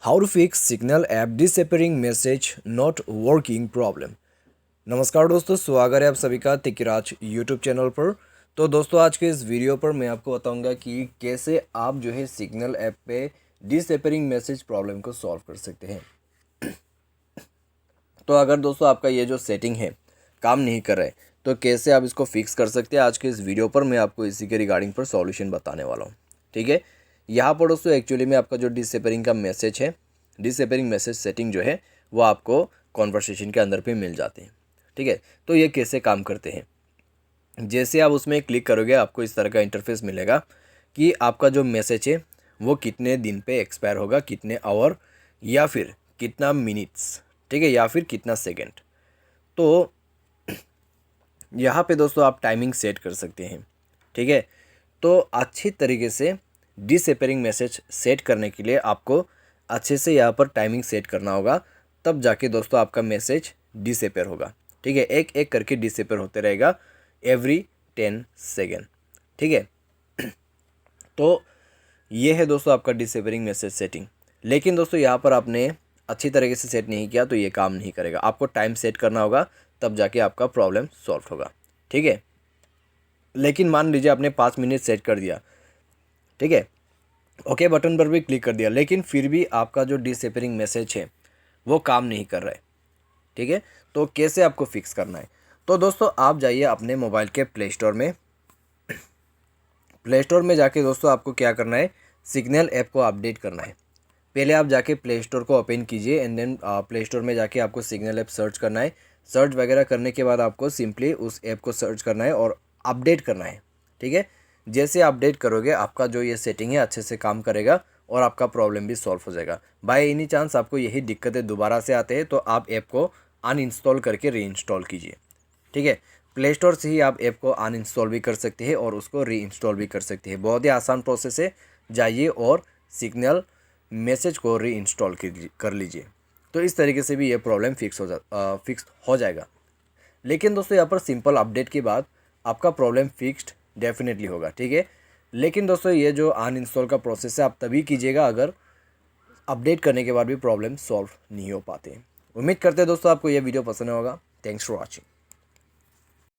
How to fix signal app disappearing message not working problem. नमस्कार दोस्तों, स्वागत है आप सभी का तिकराज यूट्यूब चैनल पर। तो दोस्तों, आज के इस वीडियो पर मैं आपको बताऊंगा कि कैसे आप जो है सिग्नल ऐप पे डिसअपियरिंग मैसेज प्रॉब्लम को सॉल्व कर सकते हैं। तो अगर दोस्तों आपका ये जो सेटिंग है काम नहीं कर रहा है तो कैसे आप इसको फिक्स कर सकते हैं, आज के इस वीडियो पर मैं आपको इसी के रिगार्डिंग पर सॉल्यूशन बताने वाला हूँ। ठीक है, यहाँ पर दोस्तों एक्चुअली में आपका जो डिसअपियरिंग का मैसेज है, डिसअपियरिंग मैसेज सेटिंग जो है वो आपको कॉन्वर्सेशन के अंदर पे मिल जाते हैं। ठीक है, तो ये कैसे काम करते हैं। जैसे आप उसमें क्लिक करोगे आपको इस तरह का इंटरफेस मिलेगा कि आपका जो मैसेज है वो कितने दिन पे एक्सपायर होगा, कितने आवर या फिर कितना मिनट्स, ठीक है, या फिर कितना सेकंड। तो यहाँ पे दोस्तों आप टाइमिंग सेट कर सकते हैं। ठीक है, तो अच्छी तरीके से डिसअपियरिंग मैसेज सेट करने के लिए आपको अच्छे से यहाँ पर टाइमिंग सेट करना होगा, तब जाके दोस्तों आपका मैसेज डिसअपियर होगा। ठीक है, एक एक करके डिसअपियर होते रहेगा एवरी 10 सेकेंड। ठीक है, तो ये है दोस्तों आपका डिसअपियरिंग मैसेज सेटिंग। लेकिन दोस्तों यहाँ पर आपने अच्छी तरीके से सेट नहीं किया तो ये काम नहीं करेगा। आपको टाइम सेट करना होगा, तब जाके आपका प्रॉब्लम सॉल्व होगा। ठीक है, लेकिन मान लीजिए आपने 5 मिनट सेट कर दिया, ठीक है, ओके बटन पर भी क्लिक कर दिया, लेकिन फिर भी आपका जो डिसअपियरिंग मैसेज है वो काम नहीं कर रहा है। ठीक है, तो कैसे आपको फिक्स करना है। तो दोस्तों आप जाइए अपने मोबाइल के प्ले स्टोर में। प्ले स्टोर में जाके दोस्तों आपको क्या करना है, सिग्नल ऐप को अपडेट करना है। पहले आप जाके प्ले स्टोर को ओपन कीजिए एंड देन प्ले स्टोर में जाके आपको सिग्नल ऐप सर्च करना है। सर्च वगैरह करने के बाद आपको सिंपली उस ऐप को सर्च करना है और अपडेट करना है। ठीक है, जैसे अपडेट करोगे आपका जो ये सेटिंग है अच्छे से काम करेगा और आपका प्रॉब्लम भी सॉल्व हो जाएगा। बाय एनी चांस आपको यही दिक्कतें दोबारा से आते हैं तो आप ऐप को अनइंस्टॉल करके रीइंस्टॉल कीजिए। ठीक है, प्ले स्टोर से ही आप ऐप को अनइंस्टॉल भी कर सकते हैं और उसको रीइंस्टॉल भी कर सकते हैं। बहुत ही आसान प्रोसेस है, जाइए और सिग्नल मैसेज को रीइंस्टॉल कर लीजिए। तो इस तरीके से भी ये प्रॉब्लम फिक्स हो जाएगा। लेकिन दोस्तों यहाँ पर सिंपल अपडेट के बाद आपका प्रॉब्लम फिक्स्ड डेफिनेटली होगा। ठीक है, लेकिन दोस्तों ये जो अनइंस्टॉल का प्रोसेस है आप तभी कीजिएगा अगर अपडेट करने के बाद भी प्रॉब्लम सॉल्व नहीं हो पाते। उम्मीद करते हैं दोस्तों आपको ये वीडियो पसंद होगा। Thanks for watching.